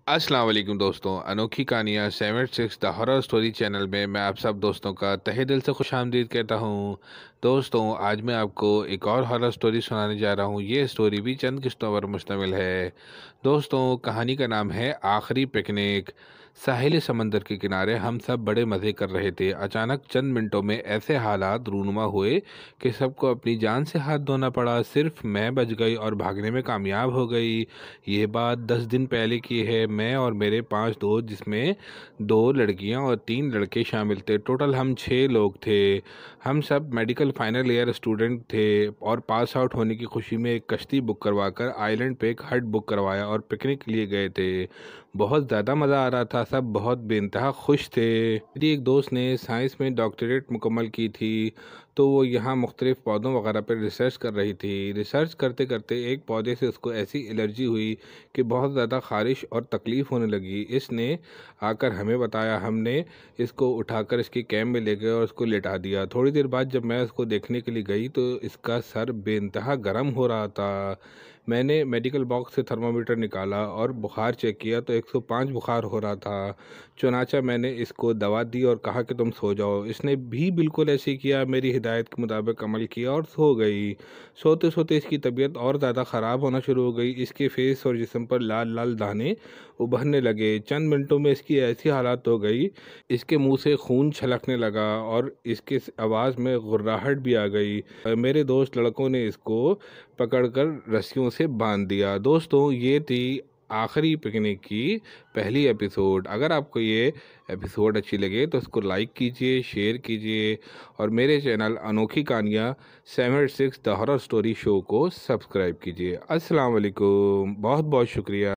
अस्सलाम वालेकुम दोस्तों, अनोखी कहानियाँ 76 द हॉरर स्टोरी चैनल में मैं आप सब दोस्तों का तहे दिल से खुशामदीद कहता हूँ। दोस्तों, आज मैं आपको एक और हॉरर स्टोरी सुनाने जा रहा हूँ। ये स्टोरी भी चंद किस्तों पर मुश्तमिल है। दोस्तों, कहानी का नाम है आखिरी पिकनिक। साहिल समंदर के किनारे हम सब बड़े मज़े कर रहे थे। अचानक चंद मिनटों में ऐसे हालात रूनुमा हुए कि सबको अपनी जान से हाथ धोना पड़ा। सिर्फ मैं बच गई और भागने में कामयाब हो गई। ये बात 10 दिन पहले की है। मैं और मेरे 5 दोस्त, जिसमें 2 लड़कियां और 3 लड़के शामिल थे, टोटल हम 6 लोग थे। हम सब मेडिकल फाइनल ईयर स्टूडेंट थे और पास आउट होने की खुशी में एक कश्ती बुक करवाकर आइलैंड पे एक हट बुक करवाया और पिकनिक के लिए गए थे। बहुत ज़्यादा मज़ा आ रहा था, सब बहुत बेइंतहा खुश थे। मेरी एक दोस्त ने साइंस में डॉक्टरेट मुकम्मल की थी, तो वो यहाँ मुख्तलिफ पौधों वगैरह पर रिसर्च कर रही थी। रिसर्च करते करते एक पौधे से उसको ऐसी एलर्जी हुई कि बहुत ज़्यादा ख़ारिश और तकलीफ़ होने लगी। इसने आकर हमें बताया। हमने इसको उठाकर इसके कैंप में ले गए और उसको लेटा दिया। थोड़ी देर बाद जब मैं उसको देखने के लिए गई तो इसका सर बेइंतहा गर्म हो रहा था। मैंने मेडिकल बॉक्स से थर्मामीटर निकाला और बुखार चेक किया तो 105 बुखार हो रहा था। चुनाचा मैंने इसको दवा दी और कहा कि तुम सो जाओ। इसने भी बिल्कुल ऐसे ही किया, मेरी हिदायत के मुताबिक अमल किया और सो गई। सोते सोते इसकी तबीयत और ज़्यादा ख़राब होना शुरू हो गई। इसके फेस और जिस्म पर लाल लाल दाने उभरने लगे। चंद मिनटों में इसकी ऐसी हालत हो गई, इसके मुंह से खून छलकने लगा और इसके आवाज़ में गुर्राहट भी आ गई। मेरे दोस्त लड़कों ने इसको पकड़कर रस्सियों से बांध दिया। दोस्तों, ये थी आखिरी पिकनिक की पहली एपिसोड। अगर आपको ये एपिसोड अच्छी लगे तो इसको लाइक कीजिए, शेयर कीजिए और मेरे चैनल अनोखी कहानियाँ 76 द हॉरर स्टोरी शो को सब्सक्राइब कीजिए। अस्सलाम वालेकुम, बहुत बहुत शुक्रिया।